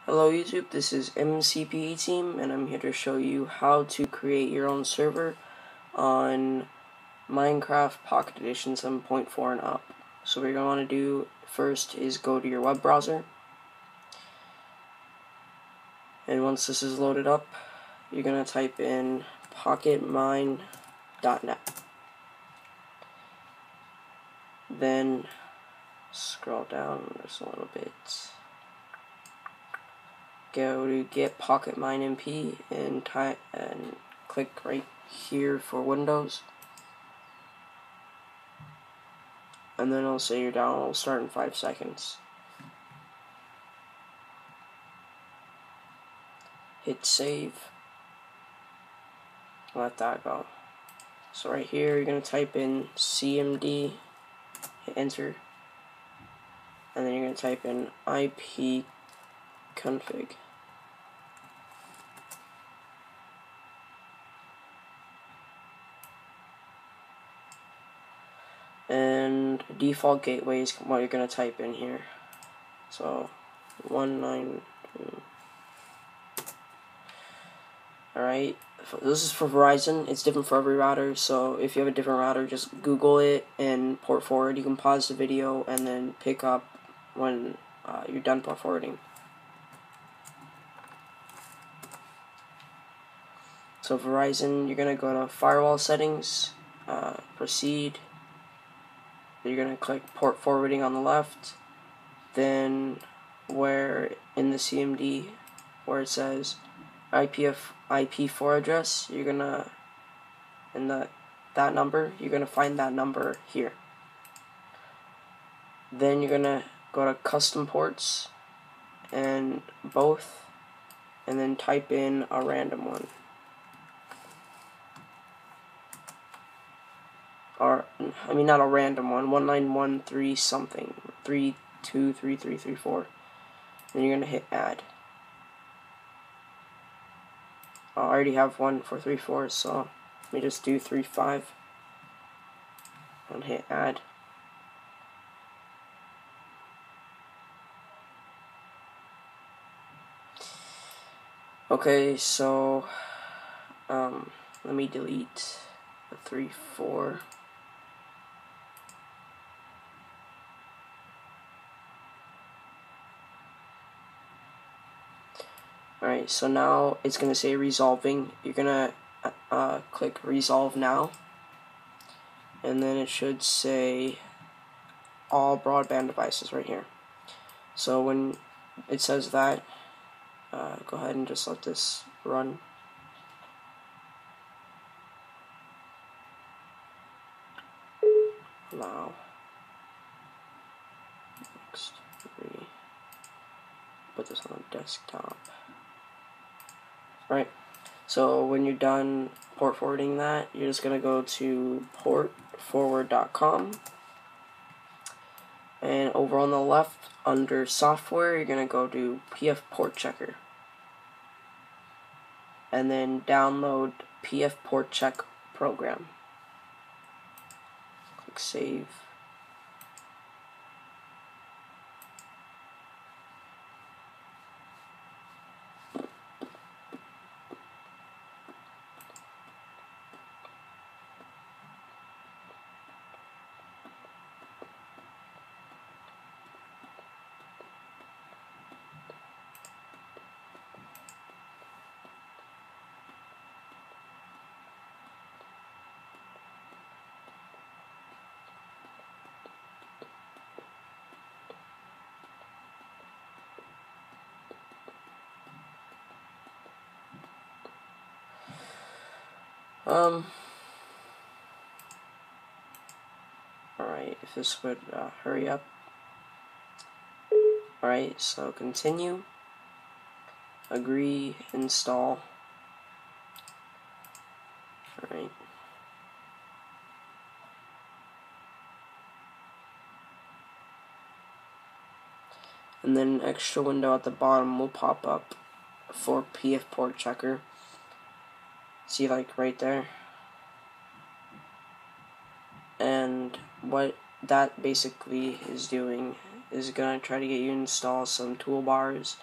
Hello YouTube, this is MCPocketEditionTeam and I'm here to show you how to create your own server on Minecraft Pocket Edition 7.4 and up. So what you're going to want to do first is go to your web browser, and once this is loaded up, you're going to type in pocketmine.net. Then scroll down just a little bit. Go to get PocketMine MP and click right here for Windows, and then it'll say your download will start in 5 seconds. Hit save. Let that go. So right here you're gonna type in CMD, hit enter, and then you're gonna type in IP config. And default gateway is what you're going to type in here. So 192. Alright, this is for Verizon. It's different for every router, so if you have a different router, just Google it and port forward. You can pause the video and then pick up when you're done port forwarding. So Verizon, you're going to go to firewall settings, proceed. You're going to click port forwarding on the left, then where in the CMD where it says IP4 address, you're going to, in that number, you're going to find that number here. Then you're going to go to custom ports and both, and then type in a random one. Or, I mean, not a random one, 1913 something, 323334. Then you're going to hit add. I already have one for 34, so let me just do 35 and hit add. Okay, so let me delete the 34. Alright, so now it's going to say resolving. You're going to click resolve now, and then it should say all broadband devices right here. So when it says that, go ahead and just let this run. Allow. Next 3. Put this on the desktop. Right, so when you're done port forwarding that, you're just going to go to portforward.com, and over on the left under software, you're going to go to PF Port Checker, and then download PF Port Check program. Click save. Alright, if this would hurry up. Alright, so continue, agree, install. Alright. And then an extra window at the bottom will pop up for PF Port Checker. See, like right there. And what that basically is doing is going to try to get you to install some toolbars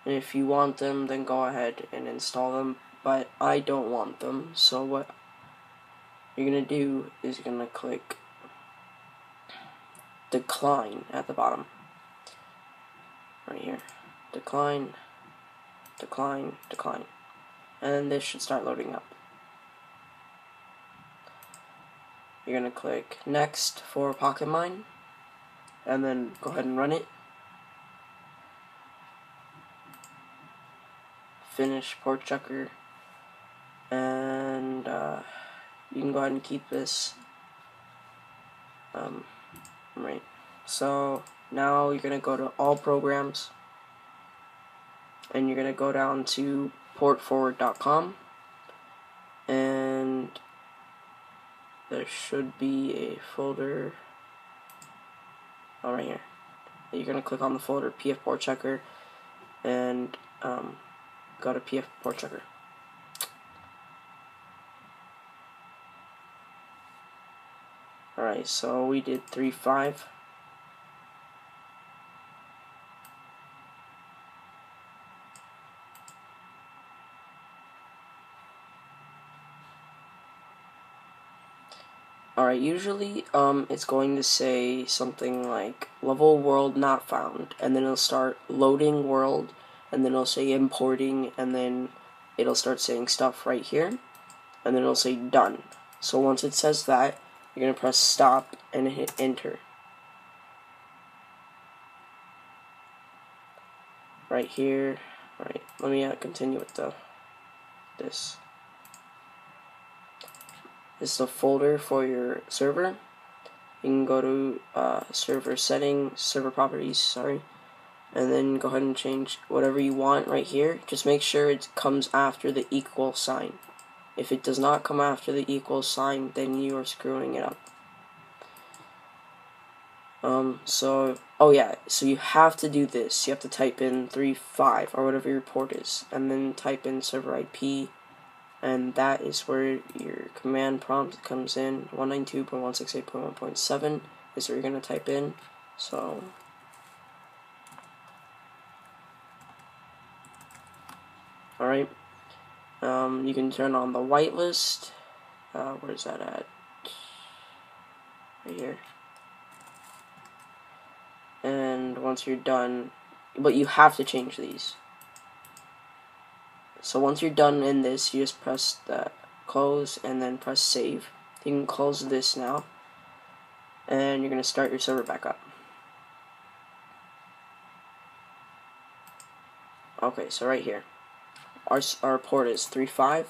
And if you want them, then go ahead and install them, but I don't want them. So what you're gonna do is you're gonna click decline at the bottom right here. Decline, decline, decline, and then this should start loading up. You're gonna click next for PocketMine, and then go ahead and run it. Finish port checker, and you can go ahead and keep this. Right. So now you're gonna go to all programs, and you're gonna go down to portforward.com, and there should be a folder. Oh, right here. You're gonna click on the folder PF Port Checker, and go to PF Port Checker. Alright, so we did 3.5. Alright, usually it's going to say something like level world not found, and then it'll start loading world, and then it'll say importing, and then it'll start saying stuff right here, and then it'll say done. So once it says that, you're going to press stop and hit enter. Right here. Alright, let me continue with this. This is the folder for your server. You can go to server settings, server properties, sorry, and then go ahead and change whatever you want right here. Just make sure it comes after the equal sign. If it does not come after the equal sign, then you are screwing it up. So you have to do this. You have to type in 3.5 or whatever your port is, and then type in server IP, and that is where your command prompt comes in. 192.168.1.7 is where you're going to type in. So alright. You can turn on the whitelist. Where's that at? Right here. And once you're done, but you have to change these. So once you're done in this, you just press the close and then press save. You can close this now, and you're going to start your server back up. Okay, so right here, our port is 3.5.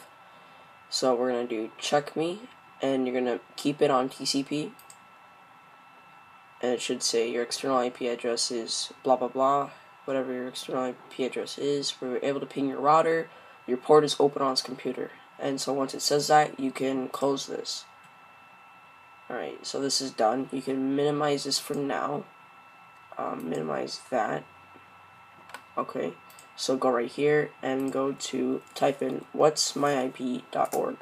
So we're going to do check me, and you're going to keep it on TCP. And it should say your external IP address is blah blah blah, whatever your external IP address is. We're able to ping your router. Your port is open on its computer. And so once it says that, you can close this. Alright, so this is done. You can minimize this for now. Minimize that. Okay, so go right here and go to type in whatsmyip.org.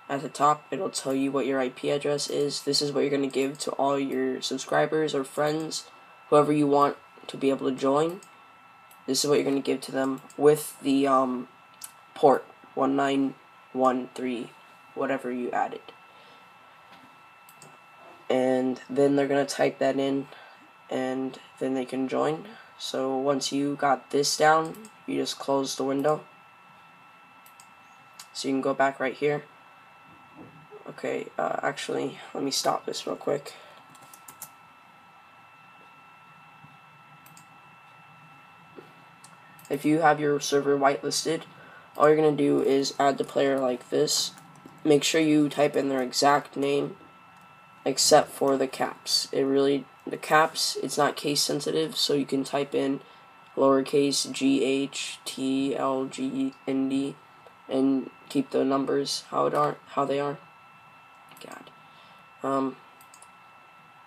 At the top, it'll tell you what your IP address is. This is what you're going to give to all your subscribers or friends, whoever you want to be able to join. This is what you're going to give to them with the port 1913, whatever you added. And then they're going to type that in, and then they can join. So once you got this down, you just close the window. So you can go back right here. Okay, actually, let me stop this real quick. If you have your server whitelisted, all you're going to do is add the player like this. Make sure you type in their exact name, except for the caps. The caps, it's not case sensitive, so you can type in lowercase GHTLGND and keep the numbers how they are. God. And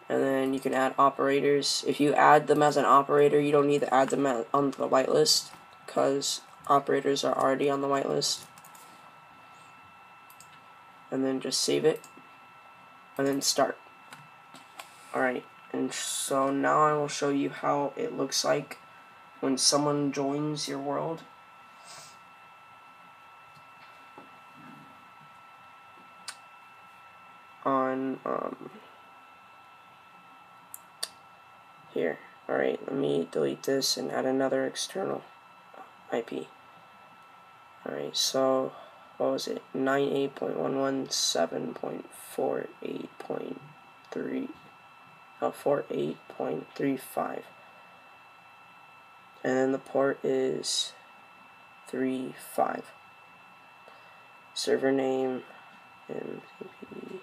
then you can add operators. If you add them as an operator, you don't need to add them on the whitelist, because operators are already on the whitelist. And then just save it, and then start. Alright, And so now I will show you how it looks like when someone joins your world. On here. Alright, let me delete this and add another external IP. Alright, so what was it? 48.35. And then the port is 3.5. Server name MCP.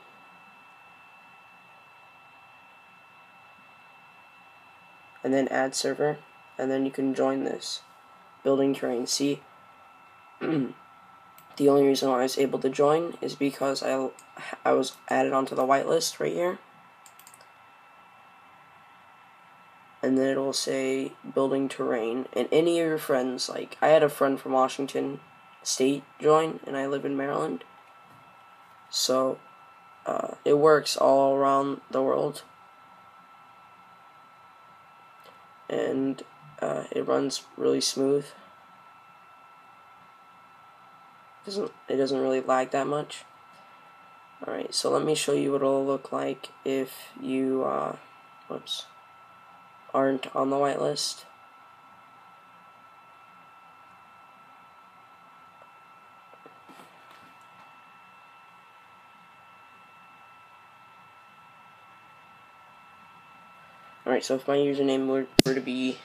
And then add server, and then you can join this. Building terrain. See, the only reason why I was able to join is because I was added onto the whitelist right here. And then it'll say building terrain, and any of your friends, like I had a friend from Washington State join, and I live in Maryland, so it works all around the world, and it runs really smooth. It doesn't really lag that much. Alright, so let me show you what it'll look like if you aren't on the whitelist. Alright, so if my username were to be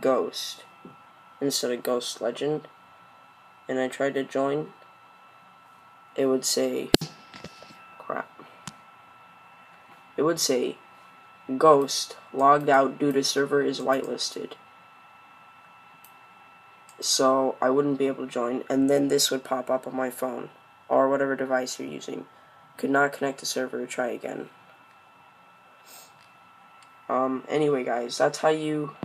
Ghost instead of Ghost Legend, and I tried to join, it would say, it would say, Ghost logged out due to server is whitelisted. So I wouldn't be able to join, and then this would pop up on my phone, or whatever device you're using. Could not connect to server, try again. Anyway guys, that's how you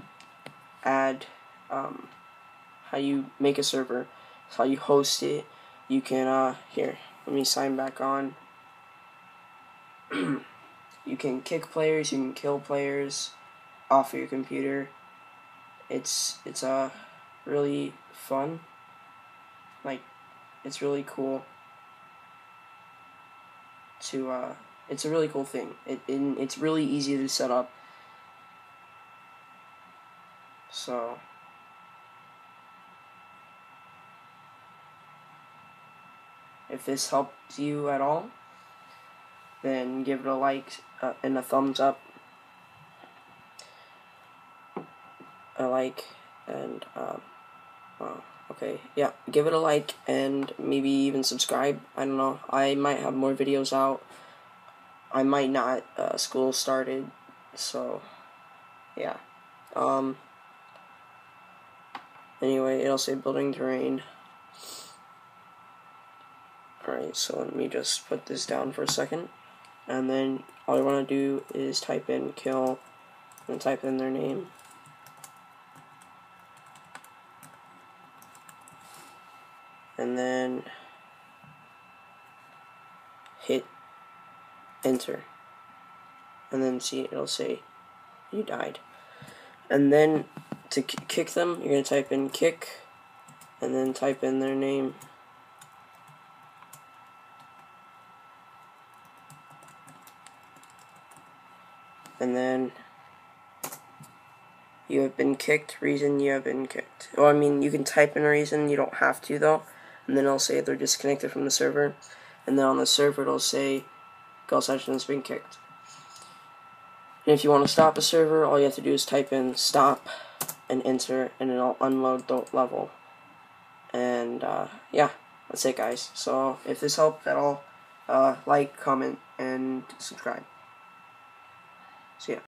add, how you make a server. That's how you host it. You can, here, let me sign back on. You can kick players, you can kill players off of your computer. It's really fun. Like, it's really cool to, it's a really cool thing. It's really easy to set up. So, if this helped you at all, then give it a like and a thumbs up. A like and, okay, yeah, give it a like and maybe even subscribe. I don't know, I might have more videos out. I might not. School started, so yeah. Anyway, it'll say building terrain. Alright, so let me just put this down for a second. And then all you want to do is type in kill and type in their name. And then hit enter. And then see, it'll say you died. And then to kick them, you're going to type in kick and then type in their name. And then you have been kicked, reason you have been kicked. Well, I mean, you can type in a reason, you don't have to though. And then it'll say they're disconnected from the server. And then on the server it'll say Ghost Legend has been kicked. And if you want to stop a server, all you have to do is type in stop and enter, and it'll unload the level. And yeah, that's it guys. So if this helped at all, like, comment, and subscribe. See ya.